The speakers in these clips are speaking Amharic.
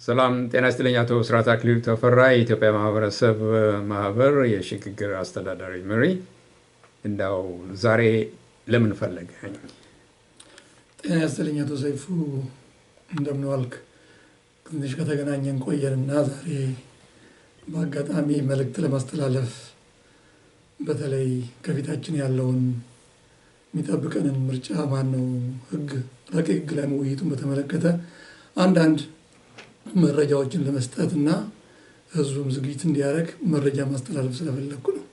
ሰላም ጤና ይስጥልኝ። አቶ ስራት አክሊሉ ተፈራ የኢትዮጵያ ማህበረሰብ ማህበር የሽግግር አስተዳዳሪ መሪ። እንዳው ዛሬ ለምን ፈለገኝ? ጤና ይስጥልኝ አቶ ሰይፉ፣ እንደምን ዋልክ? ትንሽ ከተገናኘን ቆየንና ዛሬ በአጋጣሚ መልእክት ለማስተላለፍ በተለይ ከፊታችን ያለውን የሚጠብቀንን ምርጫ ማነው ረቂቅ ህግ ላይ ውይይቱን በተመለከተ አንዳንድ መረጃዎችን ለመስጠት እና ህዝቡም ዝግጅት እንዲያደርግ መረጃ ማስተላለፍ ስለፈለኩ ነው።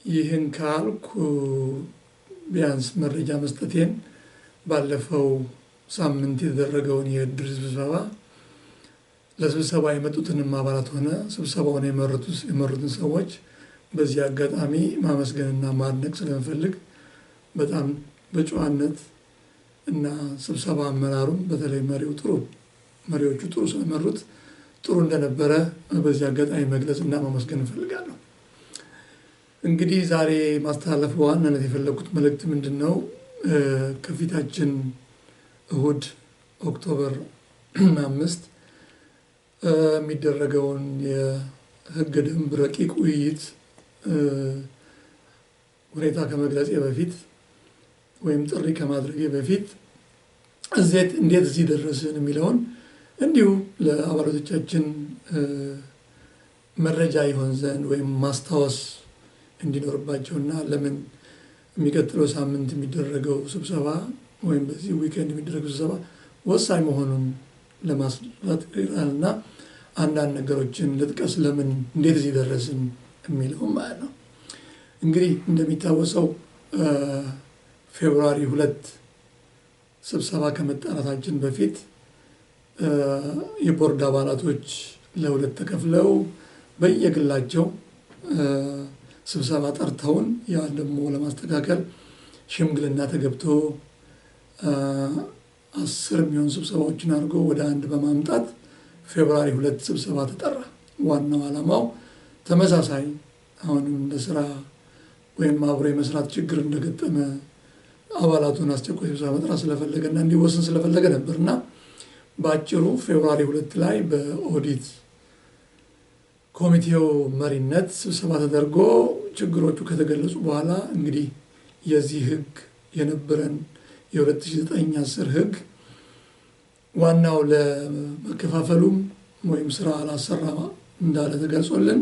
ይህን ካልኩ ቢያንስ መረጃ መስጠቴን ባለፈው ሳምንት የተደረገውን የእድር ስብሰባ ለስብሰባ የመጡትንም አባላት ሆነ ስብሰባውን የመሩትን ሰዎች በዚህ አጋጣሚ ማመስገንና ማድነቅ ስለምፈልግ በጣም በጨዋነት እና ስብሰባ አመራሩም በተለይ መሪዎቹ ጥሩ ስለመሩት ጥሩ እንደነበረ በዚህ አጋጣሚ መግለጽ እና ማመስገን እፈልጋለሁ። እንግዲህ ዛሬ ማስተላለፍ በዋናነት የፈለኩት መልእክት ምንድነው? ከፊታችን እሁድ ኦክቶበር 5 የሚደረገውን የህገ ደንብ ረቂቅ ውይይት ሁኔታ ከመግለጼ በፊት ወይም ጥሪ ከማድረጌ በፊት እንዴት እዚህ ደረስን የሚለውን እንዲሁ ለአባላቶቻችን መረጃ ይሆን ዘንድ ወይም ማስታወስ እንዲኖርባቸውና ለምን የሚቀጥለው ሳምንት የሚደረገው ስብሰባ ወይም በዚህ ዊኬንድ የሚደረገው ስብሰባ ወሳኝ መሆኑን ለማስረዳት እና አንዳንድ ነገሮችን ልጥቀስ፣ ለምን እንዴት እዚህ ደረስን የሚለው ማለት ነው። እንግዲህ እንደሚታወሰው ፌብሩዋሪ 2 ስብሰባ ከመጣራታችን በፊት የቦርድ አባላቶች ለሁለት ተከፍለው በየግላቸው ስብሰባ ጠርተውን ያን ደግሞ ለማስተካከል ሽምግልና ተገብቶ 10 የሚሆኑ ስብሰባዎችን አድርጎ ወደ አንድ በማምጣት ፌብሩዋሪ 2 ስብሰባ ተጠራ። ዋናው ዓላማው ተመሳሳይ አሁንም ለስራ ወይም አብሮ የመስራት ችግር እንደገጠመ አባላቱን አስቸኳይ ስብሰባ መጥራት ስለፈለገና እንዲወስን ስለፈለገ ነበርና በአጭሩ ፌብሩዋሪ 2 ላይ በኦዲት ኮሚቴው መሪነት ስብሰባ ተደርጎ ችግሮቹ ከተገለጹ በኋላ እንግዲህ የዚህ ህግ የነበረን የ2009-10 ህግ ዋናው ለመከፋፈሉም ወይም ስራ አላሰራ እንዳለ ተገልጾልን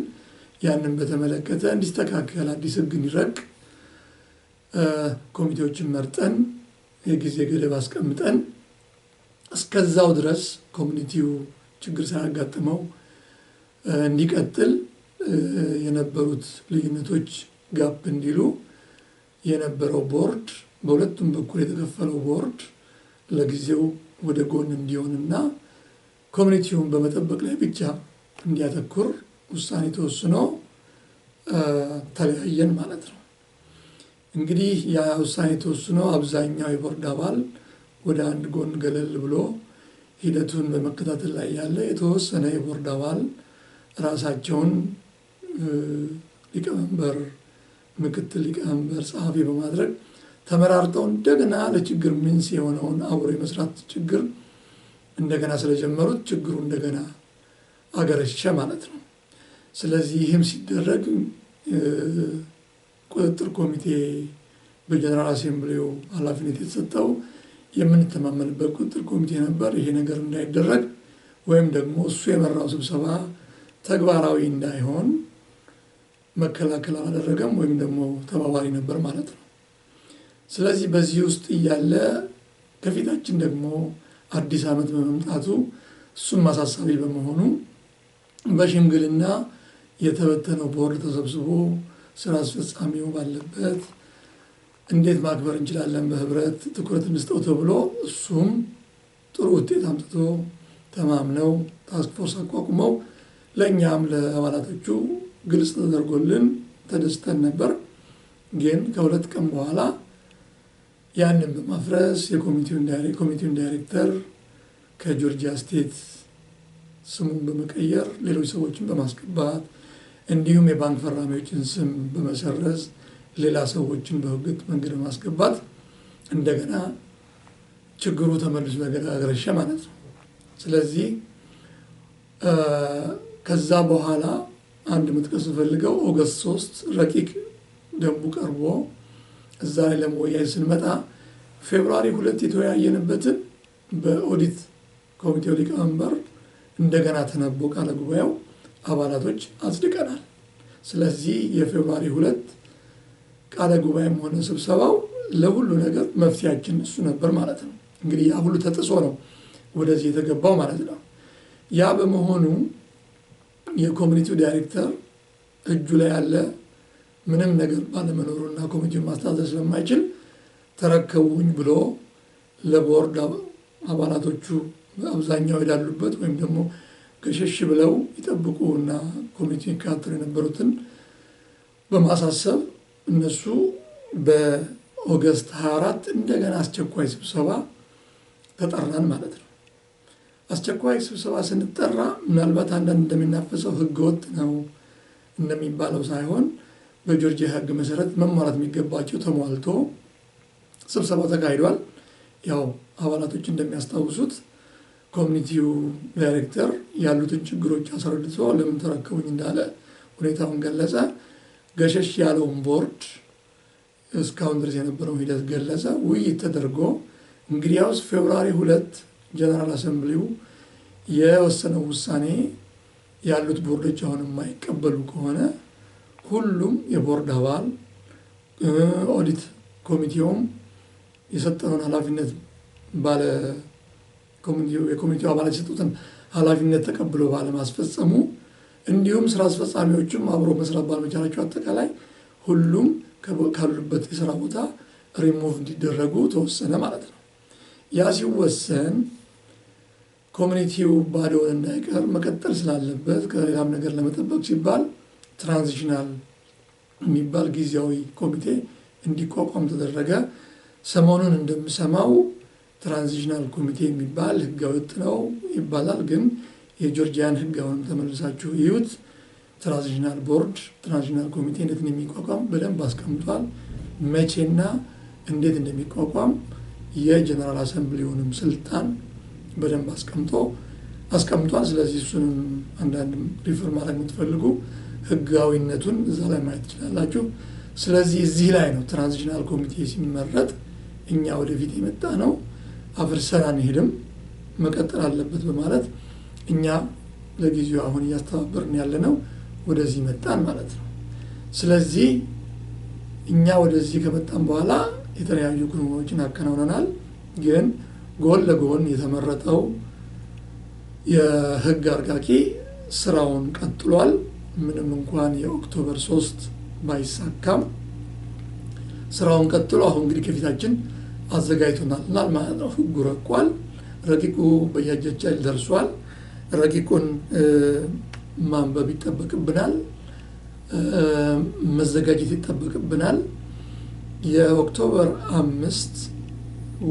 ያንን በተመለከተ እንዲስተካከል አዲስ ህግ እንዲረቅ ኮሚቴዎችን መርጠን የጊዜ ገደብ አስቀምጠን እስከዛው ድረስ ኮሚኒቲው ችግር ሳያጋጥመው እንዲቀጥል የነበሩት ልዩነቶች ጋፕ እንዲሉ የነበረው ቦርድ በሁለቱም በኩል የተከፈለው ቦርድ ለጊዜው ወደ ጎን እንዲሆንና ኮሚኒቲውን በመጠበቅ ላይ ብቻ እንዲያተኩር ውሳኔ ተወስኖ ተለያየን ማለት ነው። እንግዲህ ያ ውሳኔ ተወስኖ አብዛኛው የቦርድ አባል ወደ አንድ ጎን ገለል ብሎ ሂደቱን በመከታተል ላይ ያለ የተወሰነ የቦርድ አባል ራሳቸውን ሊቀመንበር፣ ምክትል ሊቀመንበር፣ ጸሐፊ በማድረግ ተመራርጠው እንደገና ለችግር ምንስ የሆነውን አብሮ የመስራት ችግር እንደገና ስለጀመሩት ችግሩ እንደገና አገረሸ ማለት ነው። ስለዚህ ይህም ሲደረግ ቁጥጥር ኮሚቴ በጀነራል አሴምብሊው ኃላፊነት የተሰጠው የምንተማመንበት ቁጥጥር ኮሚቴ ነበር። ይሄ ነገር እንዳይደረግ ወይም ደግሞ እሱ የመራው ስብሰባ ተግባራዊ እንዳይሆን መከላከል አላደረገም ወይም ደግሞ ተባባሪ ነበር ማለት ነው። ስለዚህ በዚህ ውስጥ እያለ ከፊታችን ደግሞ አዲስ ዓመት በመምጣቱ እሱም ማሳሳቢ በመሆኑ በሽምግልና የተበተነው ቦርድ ተሰብስቦ ስራ አስፈጻሚው ባለበት እንዴት ማክበር እንችላለን በህብረት ትኩረት እንስጠው ተብሎ እሱም ጥሩ ውጤት አምጥቶ ተማምነው ታስክ ፎርስ አቋቁመው ለእኛም ለአባላቶቹ ግልጽ ተደርጎልን ተደስተን ነበር። ግን ከ2 ቀን በኋላ ያንን በማፍረስ የኮሚቴውን ዳይሬክተር ከጆርጂያ ስቴት ስሙን በመቀየር ሌሎች ሰዎችን በማስገባት እንዲሁም የባንክ ፈራሚዎችን ስም በመሰረዝ ሌላ ሰዎችን በህገወጥ መንገድ በማስገባት እንደገና ችግሩ ተመልሶ አገረሸ ማለት ነው። ስለዚህ ከዛ በኋላ አንድ መጥቀስ ፈልገው ኦገስት 3 ረቂቅ ደንቡ ቀርቦ እዛ ላይ ለመወያየት ስንመጣ ፌብሩዋሪ 2 የተወያየንበትን በኦዲት ኮሚቴው ሊቀመንበር እንደገና ተነቦ ቃለ ጉባኤው አባላቶች አጽድቀናል። ስለዚህ የፌብሩዋሪ 2 ቃለ ጉባኤም ሆነ ስብሰባው ለሁሉ ነገር መፍትያችን እሱ ነበር ማለት ነው። እንግዲህ ያ ሁሉ ተጥሶ ነው ወደዚህ የተገባው ማለት ነው። ያ በመሆኑ የኮሚኒቲው ዳይሬክተር እጁ ላይ ያለ ምንም ነገር ባለመኖሩና ኮሚቴውን ማስተዳደር ስለማይችል ተረከቡኝ ብሎ ለቦርድ አባላቶቹ አብዛኛው ይላሉበት ወይም ደግሞ ገሸሽ ብለው ይጠብቁና ኮሚቴውን ይከታተሉ የነበሩትን በማሳሰብ እነሱ በኦገስት 24 እንደገና አስቸኳይ ስብሰባ ተጠራን ማለት ነው። አስቸኳይ ስብሰባ ስንጠራ ምናልባት አንዳንድ እንደሚናፈሰው ህገ ወጥ ነው እንደሚባለው ሳይሆን በጆርጂያ ህግ መሰረት መሟላት የሚገባቸው ተሟልቶ ስብሰባው ተካሂዷል። ያው አባላቶች እንደሚያስታውሱት ኮሚኒቲው ዳይሬክተር ያሉትን ችግሮች አስረድቶ ለምን ተረከቡኝ እንዳለ ሁኔታውን ገለጸ። ገሸሽ ያለውን ቦርድ እስካሁን ድረስ የነበረው ሂደት ገለጸ። ውይይት ተደርጎ እንግዲያውስ ፌብሩዋሪ 2 ጀነራል አሰምብሊው የወሰነው ውሳኔ ያሉት ቦርዶች አሁን የማይቀበሉ ከሆነ ሁሉም የቦርድ አባል ኦዲት ኮሚቴውም የሰጠውን ኃላፊነት ባለ የኮሚቴው አባላት የሰጡትን ኃላፊነት ተቀብሎ ባለማስፈጸሙ እንዲሁም ስራ አስፈጻሚዎችም አብሮ መስራት ባለመቻላቸው አጠቃላይ ሁሉም ካሉበት የስራ ቦታ ሪሙቭ እንዲደረጉ ተወሰነ ማለት ነው። ያ ሲወሰን ኮሚኒቲው ባዶውን እንዳይቀር መቀጠል ስላለበት ከሌላም ነገር ለመጠበቅ ሲባል ትራንዚሽናል የሚባል ጊዜያዊ ኮሚቴ እንዲቋቋም ተደረገ። ሰሞኑን እንደምሰማው ትራንዚሽናል ኮሚቴ የሚባል ህጋዊ ወጥ ነው ይባላል። ግን የጆርጂያን ህግ አሁንም ተመልሳችሁ ይዩት። ትራንዚሽናል ቦርድ ትራንዚሽናል ኮሚቴ እንዴት እንደሚቋቋም በደንብ አስቀምጧል። መቼና እንዴት እንደሚቋቋም የጀነራል አሰምብሊውንም ስልጣን በደንብ አስቀምጧል። ስለዚህ እሱንም አንዳንድ ሪፈር ማድረግ የምትፈልጉ ህጋዊነቱን እዛ ላይ ማየት ትችላላችሁ። ስለዚህ እዚህ ላይ ነው ትራንዚሽናል ኮሚቴ ሲመረጥ እኛ ወደፊት የመጣ ነው አፍርሰን አንሄድም መቀጠል አለበት በማለት እኛ ለጊዜው አሁን እያስተባበርን ያለነው ወደዚህ መጣን ማለት ነው። ስለዚህ እኛ ወደዚህ ከመጣን በኋላ የተለያዩ ክንውኖችን አከናውነናል። ግን ጎን ለጎን የተመረጠው የህግ አርቃቂ ስራውን ቀጥሏል። ምንም እንኳን የኦክቶበር 3 ባይሳካም ስራውን ቀጥሎ አሁን እንግዲህ ከፊታችን አዘጋጅቶናል ማለት ነው። ህጉ ረቋል። ረቂቁ በእጃችን ደርሷል። ረቂቁን ማንበብ ይጠበቅብናል፣ መዘጋጀት ይጠበቅብናል። የኦክቶበር 5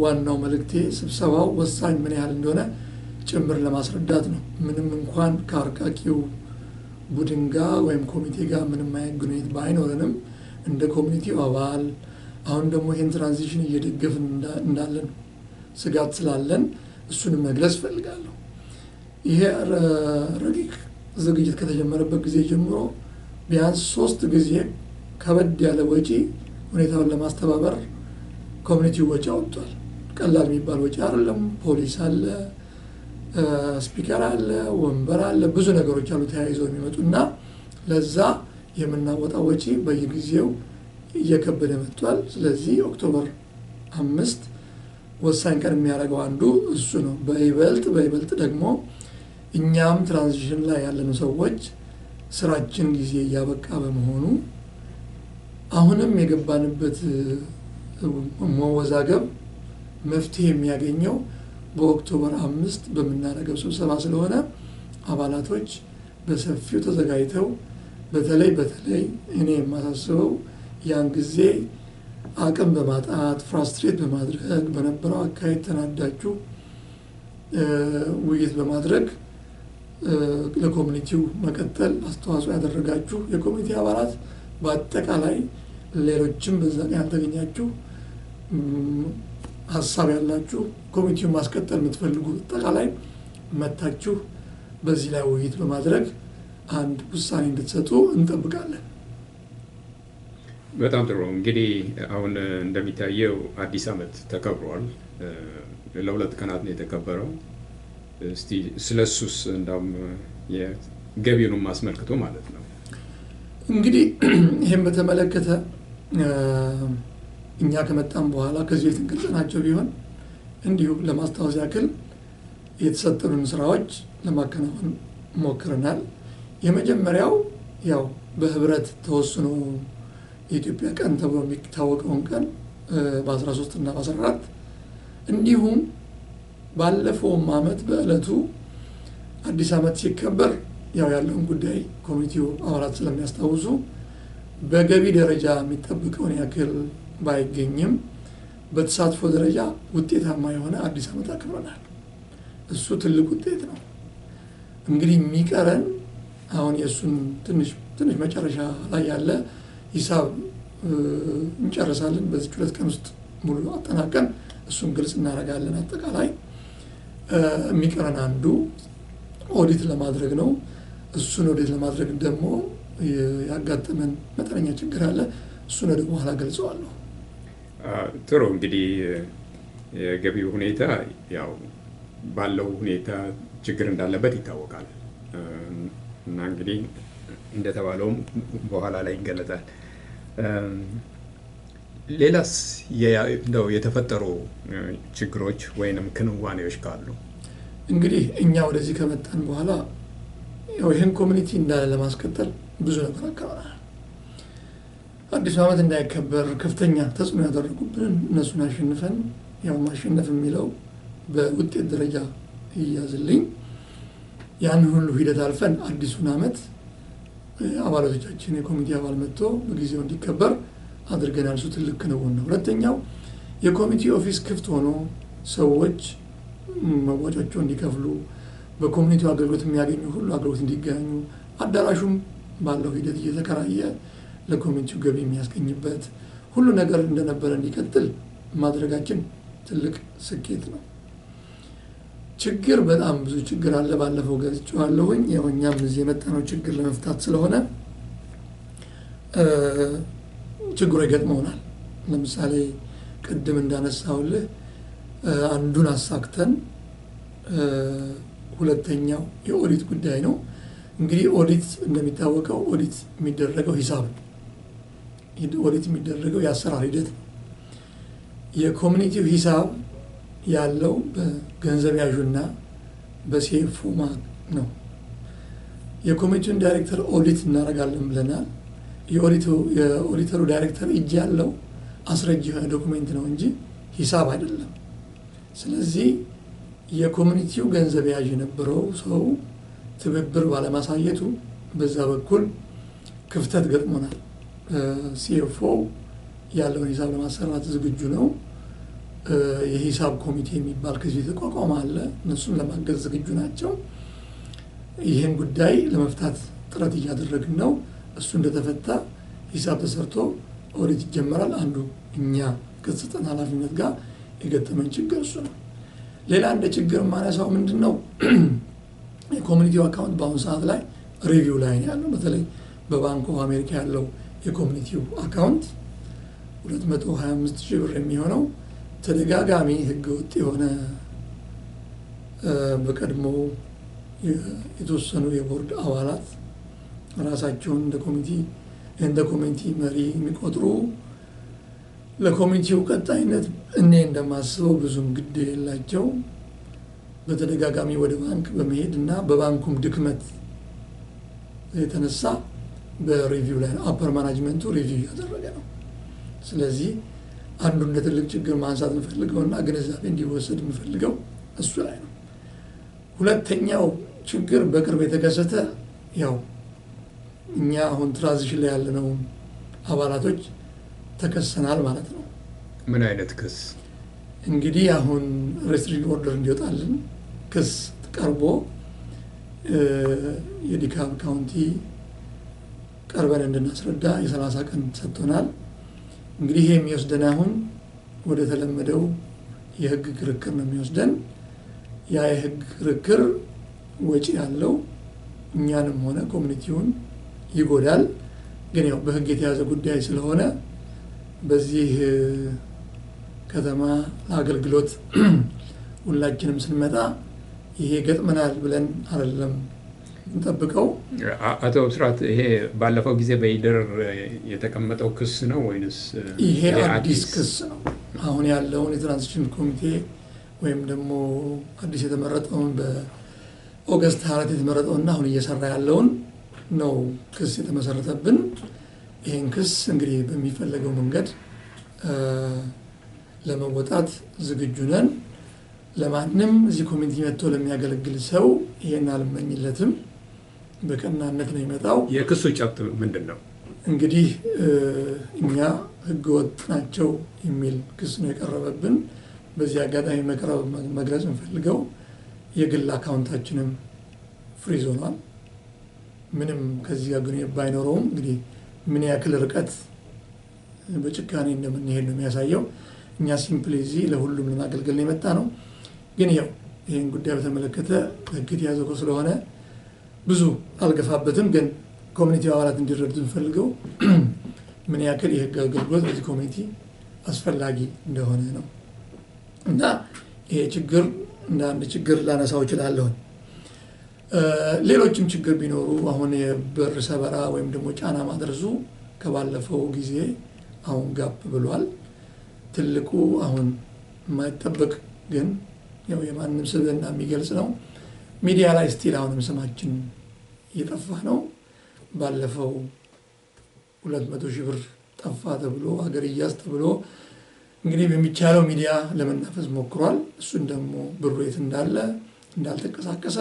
ዋናው መልእክቴ ስብሰባው ወሳኝ ምን ያህል እንደሆነ ጭምር ለማስረዳት ነው። ምንም እንኳን ከአርቃቂው ቡድን ጋር ወይም ኮሚቴ ጋር ምንም አይነት ግንኙነት ባይኖረንም እንደ ኮሚኒቲው አባል አሁን ደግሞ ይህን ትራንዚሽን እየደገፍን እንዳለን ስጋት ስላለን እሱንም መግለጽ ፈልጋለሁ። ይሄ ረቂቅ ዝግጅት ከተጀመረበት ጊዜ ጀምሮ ቢያንስ 3 ጊዜ ከበድ ያለ ወጪ ሁኔታውን ለማስተባበር ኮሚኒቲው ወጪ አውጥቷል። ቀላል የሚባል ወጪ አይደለም። ፖሊስ አለ፣ ስፒከር አለ፣ ወንበር አለ፣ ብዙ ነገሮች አሉ ተያይዘው የሚመጡና ለዛ የምናወጣው ወጪ በየጊዜው እየከበደ መጥቷል። ስለዚህ ኦክቶበር 5 ወሳኝ ቀን የሚያደርገው አንዱ እሱ ነው። በይበልጥ ደግሞ እኛም ትራንዚሽን ላይ ያለን ሰዎች ስራችን ጊዜ እያበቃ በመሆኑ አሁንም የገባንበት መወዛገብ መፍትሄ የሚያገኘው በኦክቶበር 5 በምናደርገው ስብሰባ ስለሆነ አባላቶች በሰፊው ተዘጋጅተው በተለይ እኔ የማሳስበው ያን ጊዜ አቅም በማጣት ፍራስትሬት በማድረግ በነበረው አካሄድ ተናዳችሁ ውይይት በማድረግ ለኮሚኒቲው መቀጠል አስተዋጽኦ ያደረጋችሁ የኮሚኒቲ አባላት በአጠቃላይ ሌሎችም በዛ ቀን ያልተገኛችሁ ሀሳብ ያላችሁ ኮሚኒቲውን ማስቀጠል የምትፈልጉ አጠቃላይ መታችሁ በዚህ ላይ ውይይት በማድረግ አንድ ውሳኔ እንድትሰጡ እንጠብቃለን። በጣም ጥሩ። እንግዲህ አሁን እንደሚታየው አዲስ ዓመት ተከብሯል። ለሁለት ቀናት ነው የተከበረው። እስቲ ስለሱስ እንዳውም የገቢውንም አስመልክቶ ማለት ነው። እንግዲህ ይሄን በተመለከተ እኛ ከመጣን በኋላ ከዚህ የተንቀጠናቸው ቢሆን እንዲሁ ለማስታወስ ያክል የተሰጠኑን ስራዎች ለማከናወን ሞክረናል። የመጀመሪያው ያው በህብረት ተወስኖ የኢትዮጵያ ቀን ተብሎ የሚታወቀውን ቀን በ13 እና በ14 እንዲሁም ባለፈውም ዓመት በእለቱ አዲስ ዓመት ሲከበር ያው ያለውን ጉዳይ ኮሚቴው አባላት ስለሚያስታውሱ በገቢ ደረጃ የሚጠብቀውን ያክል ባይገኝም በተሳትፎ ደረጃ ውጤታማ የሆነ አዲስ ዓመት አክብረናል። እሱ ትልቅ ውጤት ነው። እንግዲህ የሚቀረን አሁን የእሱን ትንሽ መጨረሻ ላይ ያለ ሂሳብ እንጨርሳለን። በዚህ 2 ቀን ውስጥ ሙሉ አጠናቀን እሱን ግልጽ እናደርጋለን። አጠቃላይ የሚቀረን አንዱ ኦዲት ለማድረግ ነው። እሱን ኦዲት ለማድረግ ደግሞ ያጋጠመን መጠነኛ ችግር አለ። እሱን ወደ በኋላ ገልጸዋለሁ። ጥሩ። እንግዲህ የገቢው ሁኔታ ያው ባለው ሁኔታ ችግር እንዳለበት ይታወቃል እና እንግዲህ እንደተባለውም በኋላ ላይ ይገለጻል። ሌላስ እንደው የተፈጠሩ ችግሮች ወይንም ክንዋኔዎች ካሉ? እንግዲህ እኛ ወደዚህ ከመጣን በኋላ ያው ይህን ኮሚኒቲ እንዳለ ለማስቀጠል ብዙ ነገር አካባናል። አዲሱ ዓመት እንዳይከበር ከፍተኛ ተጽዕኖ ያደረጉብን እነሱን አሸንፈን ያው ማሸነፍ የሚለው በውጤት ደረጃ ይያዝልኝ ያን ሁሉ ሂደት አልፈን አዲሱን ዓመት አባላቶቻችን የኮሚቴ አባል መጥቶ በጊዜው እንዲከበር አድርገናል። እሱ ትልቅ ክንውን ነው። ሁለተኛው የኮሚቴ ኦፊስ ክፍት ሆኖ ሰዎች መዋጮቻቸውን እንዲከፍሉ በኮሚኒቲው አገልግሎት የሚያገኙ ሁሉ አገልግሎት እንዲገኙ አዳራሹም ባለው ሂደት እየተከራየ ለኮሚኒቲው ገቢ የሚያስገኝበት ሁሉ ነገር እንደነበረ እንዲቀጥል ማድረጋችን ትልቅ ስኬት ነው። ችግር በጣም ብዙ ችግር አለ። ባለፈው ገልጬዋለሁኝ። ያው እኛም እዚህ የመጣነው ችግር ለመፍታት ስለሆነ ችግሩ ይገጥመውናል። ለምሳሌ ቅድም እንዳነሳውልህ አንዱን አሳክተን ሁለተኛው የኦዲት ጉዳይ ነው። እንግዲህ ኦዲት እንደሚታወቀው ኦዲት የሚደረገው ሂሳብ ነው። ኦዲት የሚደረገው የአሰራር ሂደት ነው። የኮሚኒቲው ሂሳብ ያለው በገንዘብ ያዡና በሲኤፍኦ ነው። የኮሚኒቲውን ዳይሬክተር ኦዲት እናደርጋለን ብለናል። የኦዲተሩ ዳይሬክተር እጅ ያለው አስረጅ የሆነ ዶኩሜንት ነው እንጂ ሂሳብ አይደለም። ስለዚህ የኮሚኒቲው ገንዘብ ያዥ የነበረው ሰው ትብብር ባለማሳየቱ በዛ በኩል ክፍተት ገጥሞናል። ሲኤፍኦ ያለውን ሂሳብ ለማሰራት ዝግጁ ነው። የሂሳብ ኮሚቴ የሚባል ከዚህ የተቋቋመ አለ። እነሱን ለማገዝ ዝግጁ ናቸው። ይህን ጉዳይ ለመፍታት ጥረት እያደረግን ነው። እሱ እንደተፈታ ሂሳብ ተሰርቶ ኦዲት ይጀመራል። አንዱ እኛ ከስልጣን ኃላፊነት ጋር የገጠመን ችግር እሱ ነው። ሌላ እንደ ችግር ማነሳው ምንድን ነው? የኮሚኒቲው አካውንት በአሁኑ ሰዓት ላይ ሪቪው ላይ ነው ያለው። በተለይ በባንክ ኦፍ አሜሪካ ያለው የኮሚኒቲው አካውንት 225,000 ብር የሚሆነው ተደጋጋሚ ህገወጥ የሆነ በቀድሞ የተወሰኑ የቦርድ አባላት ራሳቸውን እንደ ኮሚኒቲ መሪ የሚቆጥሩ ለኮሚኒቲው ቀጣይነት እኔ እንደማስበው ብዙም ግድ የላቸው በተደጋጋሚ ወደ ባንክ በመሄድ እና በባንኩም ድክመት የተነሳ በሪቪው ላይ አፐር ማናጅመንቱ ሪቪው ያደረገ ነው። ስለዚህ አንዱ እንደ ትልቅ ችግር ማንሳት እንፈልገውና ግንዛቤ እንዲወሰድ እንፈልገው እሱ ላይ ነው። ሁለተኛው ችግር በቅርብ የተከሰተ ያው እኛ አሁን ትራንዚሽን ላይ ያለነው አባላቶች ተከሰናል ማለት ነው። ምን አይነት ክስ? እንግዲህ አሁን ሬስትሪክሽን ኦርደር እንዲወጣልን ክስ ቀርቦ የዲካፕ ካውንቲ ቀርበን እንድናስረዳ የ30 ቀን ሰጥቶናል። እንግዲህ ይሄ የሚወስደን አሁን ወደ ተለመደው የህግ ክርክር ነው የሚወስደን። ያ የህግ ክርክር ወጪ ያለው እኛንም ሆነ ኮሚኒቲውን ይጎዳል። ግን ያው በህግ የተያዘ ጉዳይ ስለሆነ በዚህ ከተማ ለአገልግሎት ሁላችንም ስንመጣ ይሄ ገጥመናል ብለን አይደለም እንጠብቀው። አቶ ብስራት ይሄ ባለፈው ጊዜ በኢደር የተቀመጠው ክስ ነው ወይንስ ይሄ አዲስ ክስ ነው? አሁን ያለውን የትራንዚሽን ኮሚቴ ወይም ደግሞ አዲስ የተመረጠውን በኦገስት 24 የተመረጠውና አሁን እየሰራ ያለውን ነው ክስ የተመሰረተብን። ይህን ክስ እንግዲህ በሚፈለገው መንገድ ለመወጣት ዝግጁ ነን። ለማንም እዚህ ኮሚኒቲ መጥቶ ለሚያገለግል ሰው ይሄን አልመኝለትም። በቀናነት ነው የሚመጣው። የክሱ ጭብጥ ምንድን ነው? እንግዲህ እኛ ህገወጥ ናቸው የሚል ክስ ነው የቀረበብን። በዚህ አጋጣሚ መግለጽ እንፈልገው የግል አካውንታችንም ፍሪዝ ሆኗል። ምንም ከዚህ ጋር ግን ባይኖረውም እንግዲህ ምን ያክል ርቀት በጭካኔ እንደምንሄድ ነው የሚያሳየው። እኛ ሲምፕሊ እዚህ ለሁሉም ለማገልገል ነው የመጣ ነው። ግን ያው ይህን ጉዳይ በተመለከተ ህግ የተያዘው ስለሆነ ብዙ አልገፋበትም። ግን ኮሚኒቲ አባላት እንዲረዱ እንፈልገው ምን ያክል የህግ አገልግሎት በዚህ ኮሚኒቲ አስፈላጊ እንደሆነ ነው እና ይሄ ችግር እንደ አንድ ችግር ላነሳው እችላለሁ። ሌሎችም ችግር ቢኖሩ አሁን የበር ሰበራ ወይም ደግሞ ጫና ማድረሱ ከባለፈው ጊዜ አሁን ጋፕ ብሏል። ትልቁ አሁን የማይጠበቅ ግን ያው የማንም ስብዕና የሚገልጽ ነው። ሚዲያ ላይ ስቲል አሁንም ስማችን እየጠፋ ነው። ባለፈው 200,000 ብር ጠፋ ተብሎ ሀገር እያዝ ተብሎ እንግዲህ በሚቻለው ሚዲያ ለመናፈስ ሞክሯል። እሱን ደግሞ ብሩ የት እንዳለ እንዳልተንቀሳቀሰ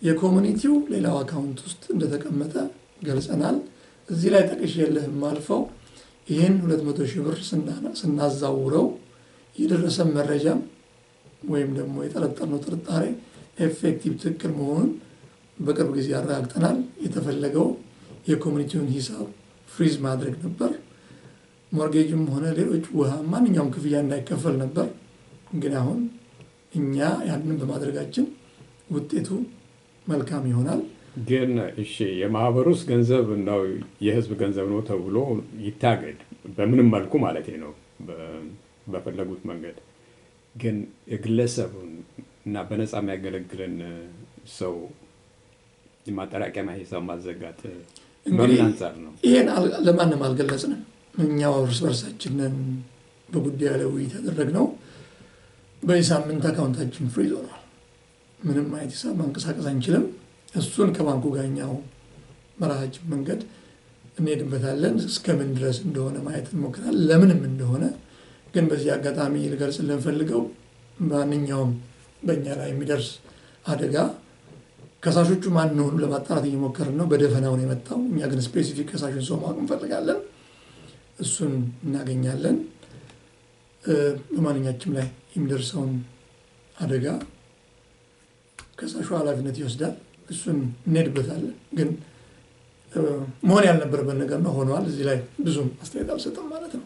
የኮሚኒቲው ሌላው አካውንት ውስጥ እንደተቀመጠ ገልጸናል። እዚህ ላይ ጠቅሼልህም አልፈው ይህን 200,000 ብር ስናዛውረው የደረሰ መረጃ ወይም ደግሞ የጠረጠርነው ጥርጣሬ ኤፌክቲቭ ትክክል መሆኑን በቅርብ ጊዜ አረጋግጠናል። የተፈለገው የኮሚኒቲውን ሂሳብ ፍሪዝ ማድረግ ነበር። ሞርጌጅም ሆነ ሌሎች ውሃ ማንኛውም ክፍያ እንዳይከፈል ነበር። ግን አሁን እኛ ያንን በማድረጋችን ውጤቱ መልካም ይሆናል። ግን እሺ የማህበሩስ ገንዘብ ነው የህዝብ ገንዘብ ነው ተብሎ ይታገድ በምንም መልኩ ማለት ነው በፈለጉት መንገድ። ግን የግለሰቡን እና በነፃ የሚያገለግልን ሰው የማጠራቀሚያ ሂሳብ ማዘጋት በምን አንጻር ነው? ይሄን ለማንም አልገለጽንም። እኛው እርስ በርሳችንን በጉዳዩ ላይ ውይይት ያደረግነው በዚህ ሳምንት አካውንታችን ፍሪዝ ሆኗል። ምንም አይነት ሂሳብ ማንቀሳቀስ አንችልም። እሱን ከባንኩ ጋኛው መራሃጅ መንገድ እንሄድበታለን። እስከምን ድረስ እንደሆነ ማየት እንሞክራለን። ለምንም እንደሆነ ግን በዚህ አጋጣሚ ልገልጽ ልንፈልገው ማንኛውም በእኛ ላይ የሚደርስ አደጋ ከሳሾቹ ማን እንደሆኑ ለማጣራት እየሞከርን ነው። በደፈናው ነው የመጣው። እኛ ግን ስፔሲፊክ ከሳሹን ሰው ማወቅ እንፈልጋለን። እሱን እናገኛለን። በማንኛችም ላይ የሚደርሰውን አደጋ ከሳሹ ኃላፊነት ይወስዳል። እሱን እንሄድበታለን። ግን መሆን ያልነበረበት ነገር ነው ሆኗል። እዚህ ላይ ብዙም አስተያየት አልሰጠም ማለት ነው።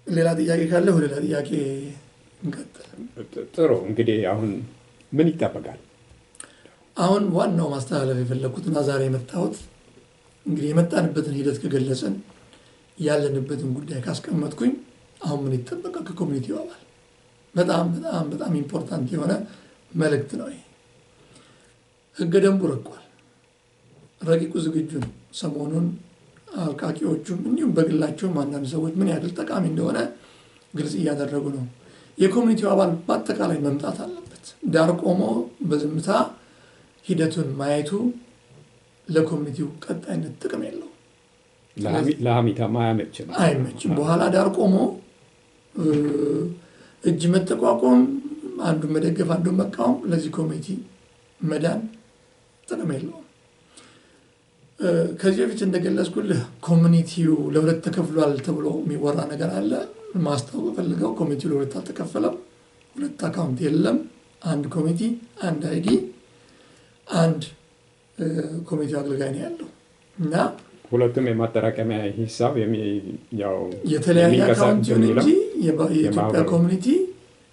ሌላ ጥያቄ ካለ ወደ ሌላ ጥያቄ እንቀጥል። ጥሩ እንግዲህ አሁን ምን ይጠበቃል? አሁን ዋናው ማስተላለፍ የፈለኩትና ዛሬ የመጣሁት እንግዲህ የመጣንበትን ሂደት ከገለጽን ያለንበትን ጉዳይ ካስቀመጥኩኝ አሁን ምን ይጠበቃል ከኮሚኒቲው አባል በጣም በጣም በጣም ኢምፖርታንት የሆነ መልእክት ነው። ይሄ ህገ ደንቡ ረቋል። ረቂቁ ዝግጁ ነው። ሰሞኑን አልቃቂዎቹም እንዲሁም በግላቸውም አንዳንድ ሰዎች ምን ያህል ጠቃሚ እንደሆነ ግልጽ እያደረጉ ነው። የኮሚኒቲው አባል በአጠቃላይ መምጣት አለበት። ዳር ቆሞ በዝምታ ሂደቱን ማየቱ ለኮሚኒቲው ቀጣይነት ጥቅም የለው። ለሀሚታማ አይመችም። በኋላ ዳር ቆሞ እጅ መጠቋቆም፣ አንዱን መደገፍ፣ አንዱን መቃወም ለዚህ ኮሚኒቲ መዳን ጥቅም የለውም። ከዚህ በፊት እንደገለጽኩልህ ኮሚኒቲው ለሁለት ተከፍሏል ተብሎ የሚወራ ነገር አለ። ማስታወቅ ፈልገው ኮሚኒቲው ለሁለት አልተከፈለም። ሁለት አካውንት የለም። አንድ ኮሚቲ፣ አንድ አይዲ፣ አንድ ኮሚቴው አገልጋይ ነው ያለው እና ሁለቱም የማጠራቀሚያ ሂሳብ የተለያየ አካውንት ይሁን እንጂ የኢትዮጵያ ኮሚኒቲ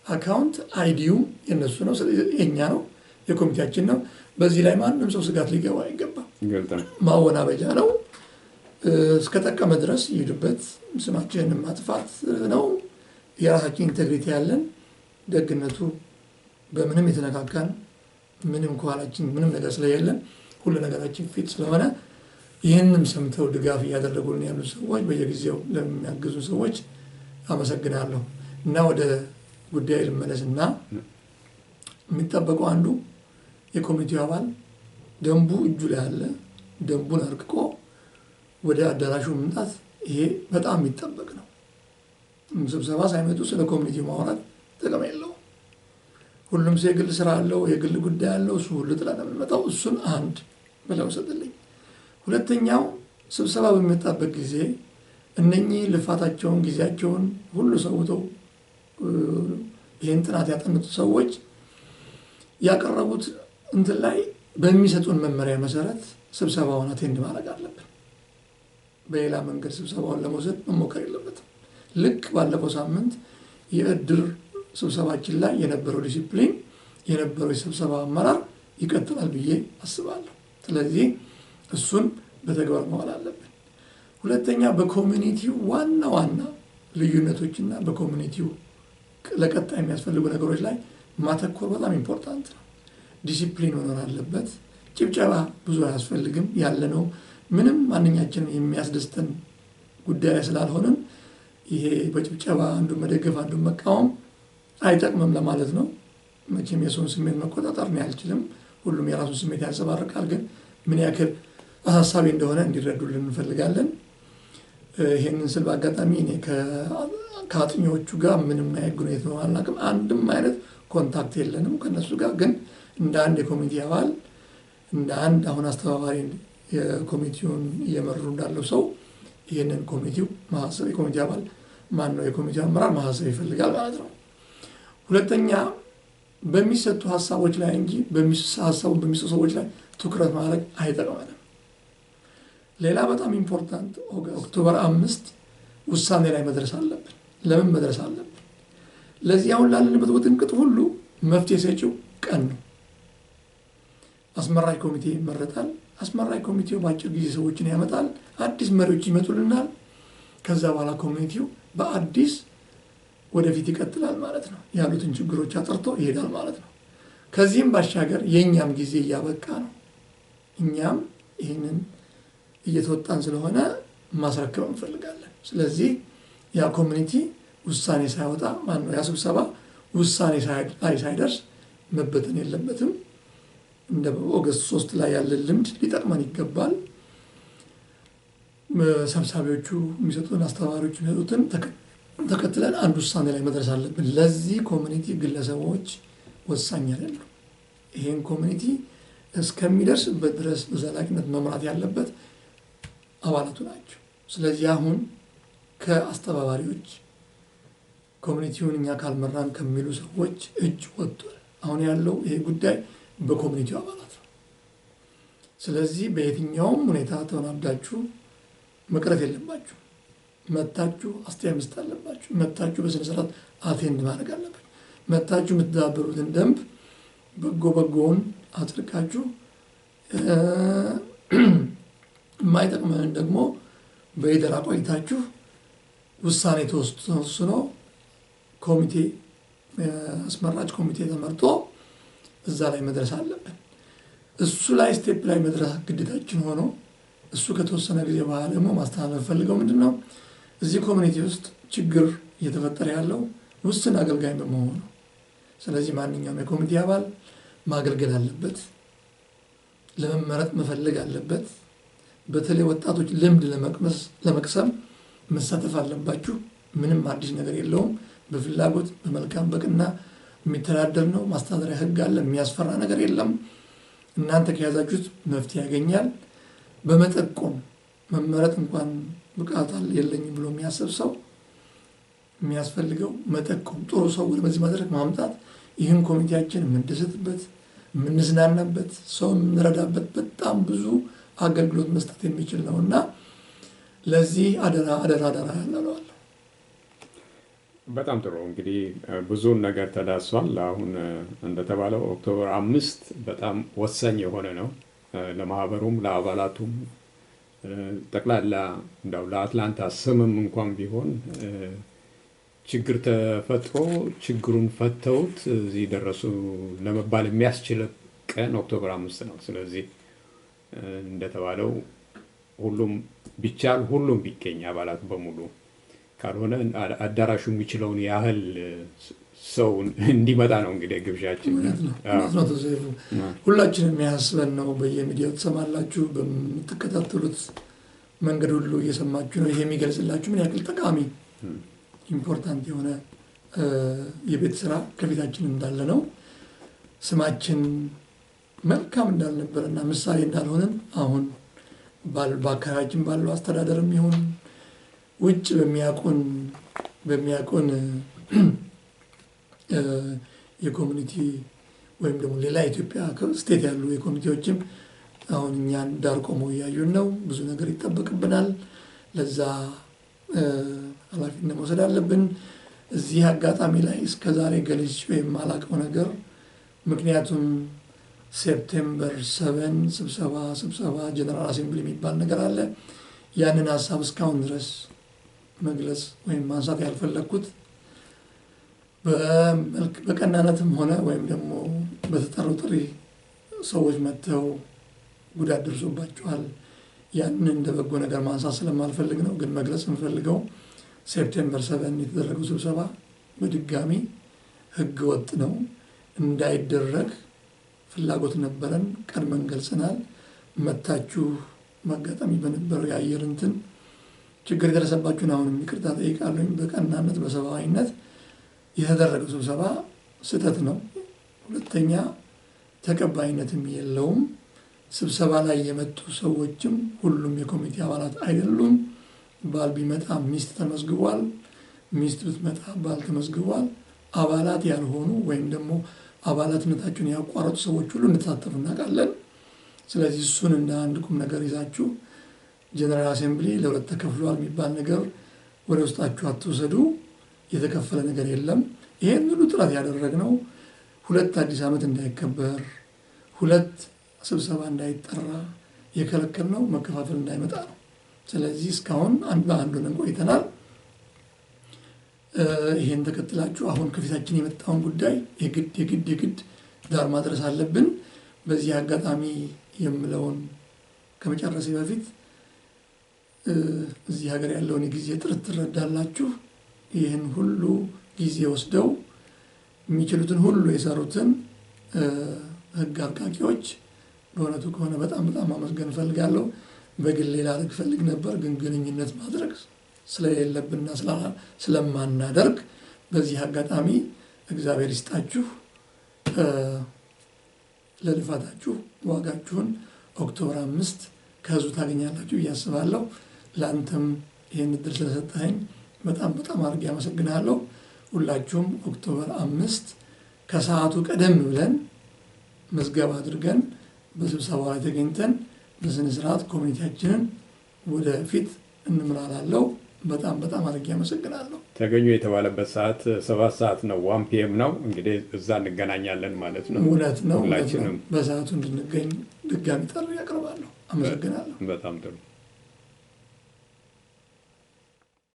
አካውንት አይዲው የነሱ ነው፣ የኛ ነው፣ የኮሚቴያችን ነው። በዚህ ላይ ማንም ሰው ስጋት ሊገባ አይገባም። ማወናበጃ ነው። እስከጠቀመ ድረስ ይሄዱበት። ስማችንን ማጥፋት ነው። የራሳችን ኢንቴግሪቲ ያለን ደግነቱ በምንም የተነካካን ምንም ከኋላችን ምንም ነገር ስለሌለን ሁሉ ነገራችን ፊት ስለሆነ ይህንም ሰምተው ድጋፍ እያደረጉልን ያሉ ሰዎች በየጊዜው ለሚያግዙ ሰዎች አመሰግናለሁ። እና ወደ ጉዳይ ልመለስና የሚጠበቀው አንዱ የኮሚቴው አባል ደንቡ እጁ ላይ አለ። ደንቡን አርቅቆ ወደ አዳራሹ መምጣት ይሄ በጣም የሚጠበቅ ነው። ስብሰባ ሳይመጡ ስለ ኮሚኒቲው ማውራት ጥቅም የለውም። ሁሉም ሰው የግል ስራ አለው፣ የግል ጉዳይ አለው። እሱ ሁሉ ጥላ ለመጣው እሱን አንድ ብለው ሰጥልኝ። ሁለተኛው ስብሰባ በሚመጣበት ጊዜ እነኚህ ልፋታቸውን ጊዜያቸውን ሁሉ ሰውተው ይህን ጥናት ያጠኑት ሰዎች ያቀረቡት እንትን ላይ በሚሰጡን መመሪያ መሰረት ስብሰባውን አቴንድ ማድረግ አለብን። በሌላ መንገድ ስብሰባውን ለመውሰድ መሞከር የለበትም። ልክ ባለፈው ሳምንት የእድር ስብሰባችን ላይ የነበረው ዲሲፕሊን የነበረው የስብሰባ አመራር ይቀጥላል ብዬ አስባለሁ። ስለዚህ እሱን በተግባር መዋል አለብን። ሁለተኛ በኮሚኒቲው ዋና ዋና ልዩነቶችና በኮሚኒቲው ለቀጣይ የሚያስፈልጉ ነገሮች ላይ ማተኮር በጣም ኢምፖርታንት ነው። ዲሲፕሊን መኖር አለበት። ጭብጨባ ብዙ አያስፈልግም። ያለነው ምንም ማንኛችንም የሚያስደስተን ጉዳይ ላይ ስላልሆንን ይሄ በጭብጨባ አንዱን መደገፍ አንዱን መቃወም አይጠቅምም ለማለት ነው። መቼም የሰውን ስሜት መቆጣጠር ነው አልችልም። ሁሉም የራሱን ስሜት ያንጸባርቃል። ግን ምን ያክል አሳሳቢ እንደሆነ እንዲረዱልን እንፈልጋለን። ይሄንን ስል በአጋጣሚ እኔ ከአጥኚዎቹ ጋር ምንም አይነት ግንኙነት ነው አላውቅም። አንድም አይነት ኮንታክት የለንም ከነሱ ጋር። ግን እንደ አንድ የኮሚቴ አባል እንደ አንድ አሁን አስተባባሪ የኮሚቴውን እየመሩ እንዳለው ሰው ይህንን ኮሚቴው ማህሰብ የኮሚቴ አባል ማን ነው የኮሚቴው አመራር ማህሰብ ይፈልጋል ማለት ነው። ሁለተኛ በሚሰጡ ሀሳቦች ላይ እንጂ ሀሳቡን በሚሰጡ ሰዎች ላይ ትኩረት ማድረግ አይጠቅመንም። ሌላ በጣም ኢምፖርታንት ኦክቶበር 5 ውሳኔ ላይ መድረስ አለብን። ለምን መድረስ አለብን? ለዚህ አሁን ላለንበት ውጥንቅጥ ሁሉ መፍትሄ ሰጪው ቀን ነው። አስመራጭ ኮሚቴ ይመረጣል። አስመራጭ ኮሚቴው በአጭር ጊዜ ሰዎችን ያመጣል። አዲስ መሪዎች ይመጡልናል። ከዛ በኋላ ኮሚኒቲው በአዲስ ወደፊት ይቀጥላል ማለት ነው። ያሉትን ችግሮች አጥርቶ ይሄዳል ማለት ነው። ከዚህም ባሻገር የኛም ጊዜ እያበቃ ነው። እኛም ይህንን እየተወጣን ስለሆነ ማስረከብ እንፈልጋለን። ስለዚህ ያ ኮሚኒቲ ውሳኔ ሳይወጣ ማነው ያ ስብሰባ ውሳኔ ሳይደርስ መበተን የለበትም። እንደ ኦገስት 3 ላይ ያለ ልምድ ሊጠቅመን ይገባል። ሰብሳቢዎቹ የሚሰጡን አስተባባሪዎቹ የሚሰጡትን ተከትለን አንድ ውሳኔ ላይ መድረስ አለብን። ለዚህ ኮሚኒቲ ግለሰቦች ወሳኝ አይደሉም። ይሄን ኮሚኒቲ እስከሚደርስበት ድረስ በዘላቂነት መምራት ያለበት አባላቱ ናቸው። ስለዚህ አሁን ከአስተባባሪዎች ኮሚኒቲውን እኛ ካልመራን ከሚሉ ሰዎች እጅ ወጥቷል። አሁን ያለው ይሄ ጉዳይ በኮሚኒቲው አባላት ነው። ስለዚህ በየትኛውም ሁኔታ ተወናብዳችሁ መቅረት የለባችሁ። መታችሁ አስተያየት መስጠት አለባችሁ። መታችሁ በስነ ስርዓት አቴንድ ማድረግ አለባችሁ። መታችሁ የምትተዳበሩትን ደንብ በጎውን አጥርቃችሁ የማይጠቅመንን ደግሞ በይደራ ቆይታችሁ ውሳኔ ተወስኖ ኮሚቴ አስመራጭ ኮሚቴ ተመርጦ እዛ ላይ መድረስ አለብን። እሱ ላይ ስቴፕ ላይ መድረስ ግዴታችን ሆኖ እሱ ከተወሰነ ጊዜ በኋላ ደግሞ ማስተላለፍ ፈልገው ምንድነው እዚህ ኮሚኒቲ ውስጥ ችግር እየተፈጠረ ያለው ውስን አገልጋይ በመሆኑ ነው። ስለዚህ ማንኛውም የኮሚቴ አባል ማገልገል አለበት፣ ለመመረጥ መፈለግ አለበት። በተለይ ወጣቶች ልምድ ለመቅሰም መሳተፍ አለባችሁ። ምንም አዲስ ነገር የለውም። በፍላጎት በመልካም በቅና የሚተዳደር ነው። ማስተዳደሪያ ህግ አለ። የሚያስፈራ ነገር የለም። እናንተ ከያዛችሁት መፍትሄ ያገኛል። በመጠቆም መመረጥ እንኳን ብቃት የለኝም ብሎ የሚያስብ ሰው የሚያስፈልገው መጠቆም፣ ጥሩ ሰው ወደ በዚህ መድረክ ማምጣት፣ ይህን ኮሚቴያችን የምንደሰትበት የምንዝናናበት ሰው የምንረዳበት በጣም ብዙ አገልግሎት መስጠት የሚችል ነውና ለዚህ አደራ ያላለዋለሁ። በጣም ጥሩ እንግዲህ ብዙውን ነገር ተዳስሷል። አሁን እንደተባለው ኦክቶበር 5 በጣም ወሳኝ የሆነ ነው ለማህበሩም ለአባላቱም ጠቅላላ እንዳው ለአትላንታ ስምም እንኳን ቢሆን ችግር ተፈጥሮ ችግሩን ፈተውት እዚህ ደረሱ ለመባል የሚያስችል ቀን ኦክቶበር 5 ነው። ስለዚህ እንደተባለው ሁሉም ቢቻል ሁሉም ቢገኝ አባላት በሙሉ ካልሆነ አዳራሹ የሚችለውን ያህል ሰው እንዲመጣ ነው እንግዲህ ግብዣችን። ሁላችንም የሚያስበን ነው። በየሚዲያው ትሰማላችሁ፣ በምትከታተሉት መንገድ ሁሉ እየሰማችሁ ነው። ይሄ የሚገልጽላችሁ ምን ያክል ጠቃሚ ኢምፖርታንት የሆነ የቤት ስራ ከፊታችን እንዳለ ነው። ስማችን መልካም እንዳልነበረና ምሳሌ እንዳልሆነን አሁን በአካባቢያችን ባለው አስተዳደርም ይሁን ውጭ በሚያውቁን የኮሚኒቲ ወይም ደግሞ ሌላ ኢትዮጵያ ስቴት ያሉ የኮሚኒቲዎችም አሁን እኛን ዳር ቆመው እያዩን ነው። ብዙ ነገር ይጠበቅብናል። ለዛ ኃላፊነት መውሰድ አለብን። እዚህ አጋጣሚ ላይ እስከዛሬ ገልጬ ወይም አላውቀው ነገር ምክንያቱም ሴፕቴምበር 7 ስብሰባ ጀነራል አሴምብሊ የሚባል ነገር አለ። ያንን ሀሳብ እስካሁን ድረስ መግለጽ ወይም ማንሳት ያልፈለግኩት በቀናነትም ሆነ ወይም ደግሞ በተጠራው ጥሪ ሰዎች መጥተው ጉዳት ደርሶባቸዋል። ያንን እንደ በጎ ነገር ማንሳት ስለማልፈልግ ነው። ግን መግለጽ የምፈልገው ሴፕቴምበር 7 የተደረገው ስብሰባ በድጋሚ ህገ ወጥ ነው፣ እንዳይደረግ ፍላጎት ነበረን፣ ቀድመን ገልጸናል። መታችሁ ማጋጣሚ በነበረው የአየር እንትን ችግር የደረሰባችሁን አሁንም ይቅርታ ጠይቃለሁ። በቀናነት በሰብአዊነት የተደረገው ስብሰባ ስህተት ነው። ሁለተኛ ተቀባይነትም የለውም። ስብሰባ ላይ የመጡ ሰዎችም ሁሉም የኮሚቴ አባላት አይደሉም። ባል ቢመጣ ሚስት ተመዝግቧል፣ ሚስት ብትመጣ ባል ተመዝግቧል። አባላት ያልሆኑ ወይም ደግሞ አባላትነታችሁን ያቋረጡ ሰዎች ሁሉ እንተሳተፉ እናውቃለን። ስለዚህ እሱን እንደ አንድ ቁም ነገር ይዛችሁ ጀነራል አሴምብሊ ለሁለት ተከፍሏል የሚባል ነገር ወደ ውስጣችሁ አትውሰዱ። የተከፈለ ነገር የለም። ይሄን ሁሉ ጥረት ያደረግነው ሁለት አዲስ ዓመት እንዳይከበር፣ ሁለት ስብሰባ እንዳይጠራ የከለከልነው መከፋፈል እንዳይመጣ ነው። ስለዚህ እስካሁን አንድ በአንድ ሆነን ቆይተናል። ይሄን ተከትላችሁ አሁን ከፊታችን የመጣውን ጉዳይ የግድ ዳር ማድረስ አለብን። በዚህ አጋጣሚ የምለውን ከመጨረሴ በፊት እዚህ ሀገር ያለውን የጊዜ ጥረት ትረዳላችሁ። ይህን ሁሉ ጊዜ ወስደው የሚችሉትን ሁሉ የሰሩትን ህግ አርቃቂዎች በእውነቱ ከሆነ በጣም ማመስገን እፈልጋለሁ። በግሌ ላደርግ ፈልግ ነበር፣ ግን ግንኙነት ማድረግ ስለሌለብንና ስለማናደርግ በዚህ አጋጣሚ እግዚአብሔር ይስጣችሁ። ለልፋታችሁ ዋጋችሁን ኦክቶበር 5 ከህዝቡ ታገኛላችሁ ብዬ አስባለሁ። ለአንተም ይህን እድል ስለሰጠኸኝ በጣም አድርጌ አመሰግናለሁ። ሁላችሁም ኦክቶበር 5 ከሰዓቱ ቀደም ብለን መዝገባ አድርገን በስብሰባው ላይ ተገኝተን በስነ ስርዓት ኮሚኒቲያችንን ወደፊት እንምራላለው። በጣም አድርጌ አመሰግናለሁ። ተገኙ የተባለበት ሰዓት 7 ሰዓት ነው፣ 1 PM ነው። እንግዲህ እዛ እንገናኛለን ማለት ነው። እውነት ነው። በሰዓቱ እንድንገኝ ድጋሚ ጥሪ ያቀርባለሁ። አመሰግናለሁ። በጣም ጥሩ።